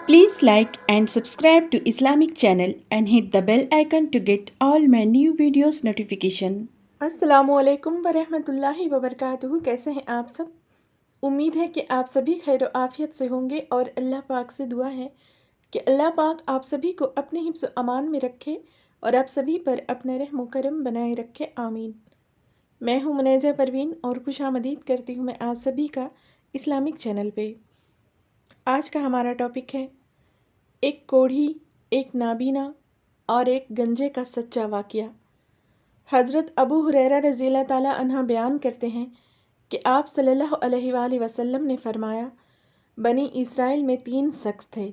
Please like and subscribe to Islamic channel and hit the bell icon to get all my new videos notification. السلام علیکم ورحمۃ اللہ وبرکاتہ۔ کیسے ہیں آپ سب؟ امید ہے کہ آپ سبھی خیر و عافیت سے ہوں گے، اور اللہ پاک سے دعا ہے کہ اللہ پاک آپ سبھی کو اپنے حفظ و امان میں رکھے اور آپ سبھی پر اپنا رحم و کرم بنائے رکھے، آمین۔ میں ہوں منیجہ پروین اور خوش آمدید کرتی ہوں میں آپ سبھی کا اسلامک چینل پہ۔ آج کا ہمارا ٹاپک ہے ایک کوڑھی، ایک نابینا اور ایک گنجے کا سچا واقعہ۔ حضرت ابو ہریرہ رضی اللہ تعالیٰ عنہ بیان کرتے ہیں کہ آپ صلی اللہ علیہ وآلہ وسلم نے فرمایا، بنی اسرائیل میں 3 شخص تھے،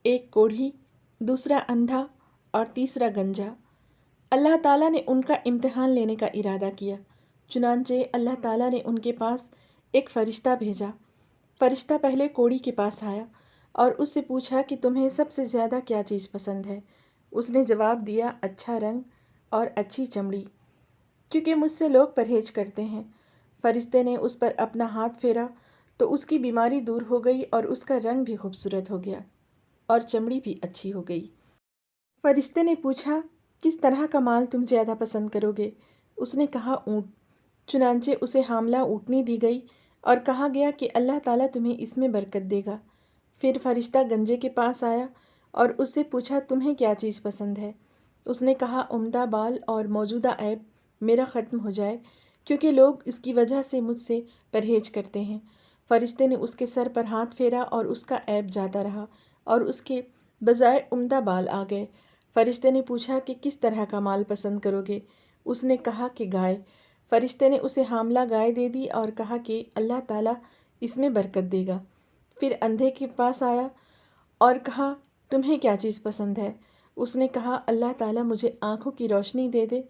ایک کوڑھی، دوسرا اندھا اور تیسرا گنجا۔ اللہ تعالیٰ نے ان کا امتحان لینے کا ارادہ کیا، چنانچہ اللہ تعالیٰ نے ان کے پاس ایک فرشتہ بھیجا۔ فرشتہ پہلے کوڑھی کے پاس آیا اور اس سے پوچھا کہ تمہیں سب سے زیادہ کیا چیز پسند ہے؟ اس نے جواب دیا، اچھا رنگ اور اچھی چمڑی، کیونکہ مجھ سے لوگ پرہیز کرتے ہیں۔ فرشتے نے اس پر اپنا ہاتھ پھیرا تو اس کی بیماری دور ہو گئی اور اس کا رنگ بھی خوبصورت ہو گیا اور چمڑی بھی اچھی ہو گئی۔ فرشتے نے پوچھا، کس طرح کا مال تم زیادہ پسند کرو گے؟ اس نے کہا، اونٹ۔ چنانچہ اسے حاملہ اونٹنی دی گئی اور کہا گیا کہ اللہ تعالیٰ تمہیں اس میں برکت دے گا۔ پھر فرشتہ گنجے کے پاس آیا اور اس سے پوچھا، تمہیں کیا چیز پسند ہے؟ اس نے کہا، عمدہ بال اور موجودہ عیب میرا ختم ہو جائے، کیونکہ لوگ اس کی وجہ سے مجھ سے پرہیز کرتے ہیں۔ فرشتے نے اس کے سر پر ہاتھ پھیرا اور اس کا عیب جاتا رہا اور اس کے بجائے عمدہ بال آ گئے۔ فرشتے نے پوچھا کہ کس طرح کا مال پسند کرو گے؟ اس نے کہا کہ گائے۔ فرشتے نے اسے حاملہ گائے دے دی اور کہا کہ اللہ تعالیٰ اس میں برکت دے گا۔ پھر اندھے کے پاس آیا اور کہا، تمہیں کیا چیز پسند ہے؟ اس نے کہا، اللہ تعالیٰ مجھے آنکھوں کی روشنی دے دے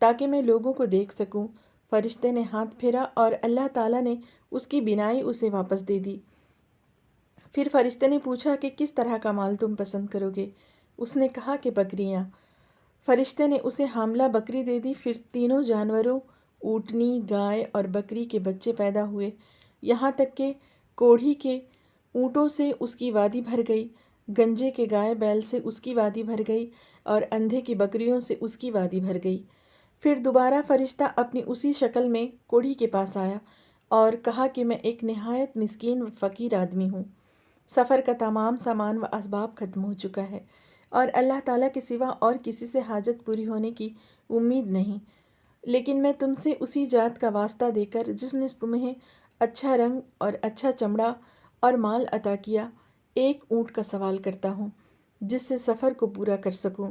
تاکہ میں لوگوں کو دیکھ سکوں۔ فرشتے نے ہاتھ پھیرا اور اللہ تعالیٰ نے اس کی بینائی اسے واپس دے دی۔ پھر فرشتے نے پوچھا کہ کس طرح کا مال تم پسند کرو گے؟ اس نے کہا کہ بکریاں۔ فرشتے نے اسے حاملہ بکری دے دی۔ پھر تینوں جانوروں، اونٹنی، گائے اور بکری کے بچے پیدا ہوئے، یہاں تک کہ کوڑھی کے اونٹوں سے اس کی وادی بھر گئی، گنجے کے گائے بیل سے اس کی وادی بھر گئی اور اندھے کی بکریوں سے اس کی وادی بھر گئی۔ پھر دوبارہ فرشتہ اپنی اسی شکل میں کوڑھی کے پاس آیا اور کہا کہ میں ایک نہایت مسکین و فقیر آدمی ہوں۔ سفر کا تمام سامان و اسباب ختم ہو چکا ہے اور اللہ تعالیٰ کے سوا اور کسی سے حاجت پوری ہونے کی امید نہیں، لیکن میں تم سے اسی ذات کا واسطہ دے کر جس نے تمہیں اچھا رنگ اور اچھا چمڑا اور مال عطا کیا، ایک اونٹ کا سوال کرتا ہوں جس سے سفر کو پورا کر سکوں۔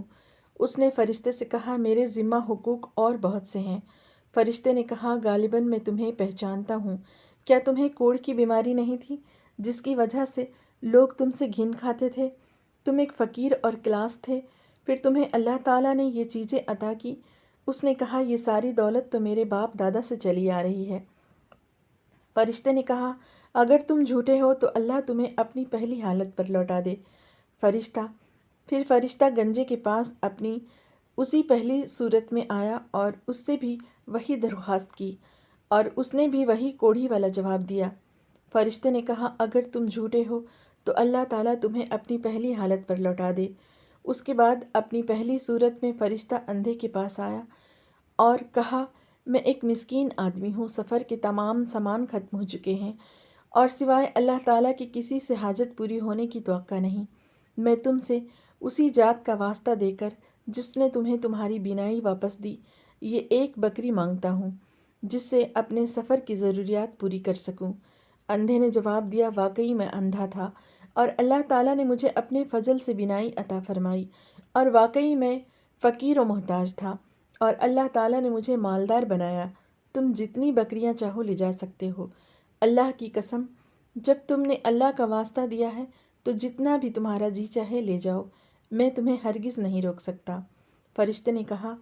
اس نے فرشتے سے کہا، میرے ذمہ حقوق اور بہت سے ہیں۔ فرشتے نے کہا، غالباً میں تمہیں پہچانتا ہوں۔ کیا تمہیں کوڑھ کی بیماری نہیں تھی جس کی وجہ سے لوگ تم سے گھن کھاتے تھے؟ تم ایک فقیر اور کلاس تھے، پھر تمہیں اللہ تعالیٰ نے یہ چیزیں عطا کی۔ اس نے کہا، یہ ساری دولت تو میرے باپ دادا سے چلی آ رہی ہے۔ فرشتے نے کہا، اگر تم جھوٹے ہو تو اللہ تمہیں اپنی پہلی حالت پر لوٹا دے۔ پھر فرشتہ گنجے کے پاس اپنی اسی پہلی صورت میں آیا اور اس سے بھی وہی درخواست کی اور اس نے بھی وہی کوڑھی والا جواب دیا۔ فرشتے نے کہا، اگر تم جھوٹے ہو تو اللہ تعالیٰ تمہیں اپنی پہلی حالت پر لوٹا دے۔ اس کے بعد اپنی پہلی صورت میں فرشتہ اندھے کے پاس آیا اور کہا، میں ایک مسکین آدمی ہوں، سفر کے تمام سامان ختم ہو چکے ہیں اور سوائے اللہ تعالیٰ کی کسی سے حاجت پوری ہونے کی توقع نہیں۔ میں تم سے اسی ذات کا واسطہ دے کر جس نے تمہیں تمہاری بینائی واپس دی، یہ ایک بکری مانگتا ہوں جس سے اپنے سفر کی ضروریات پوری کر سکوں۔ اندھے نے جواب دیا، واقعی میں اندھا تھا اور اللہ تعالیٰ نے مجھے اپنے فضل سے بینائی عطا فرمائی، اور واقعی میں فقیر و محتاج تھا اور اللہ تعالیٰ نے مجھے مالدار بنایا۔ تم جتنی بکریاں چاہو لے جا سکتے ہو۔ اللہ کی قسم، جب تم نے اللہ کا واسطہ دیا ہے تو جتنا بھی تمہارا جی چاہے لے جاؤ، میں تمہیں ہرگز نہیں روک سکتا۔ فرشتے نے کہا،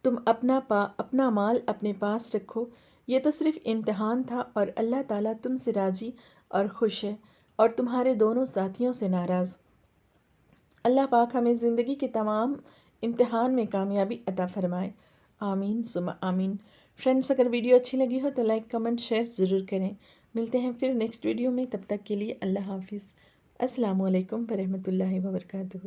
تم اپنا مال اپنے پاس رکھو، یہ تو صرف امتحان تھا اور اللہ تعالیٰ تم سے راضی اور خوش ہے اور تمہارے دونوں ساتھیوں سے ناراض۔ اللہ پاک ہمیں زندگی کے تمام امتحان میں کامیابی عطا فرمائے، آمین ثم آمین۔ فرینڈس، اگر ویڈیو اچھی لگی ہو تو لائک، کمنٹ، شیئر ضرور کریں۔ ملتے ہیں پھر نیکسٹ ویڈیو میں، تب تک کے لیے اللہ حافظ۔ السلام علیکم ورحمۃ اللہ وبرکاتہ۔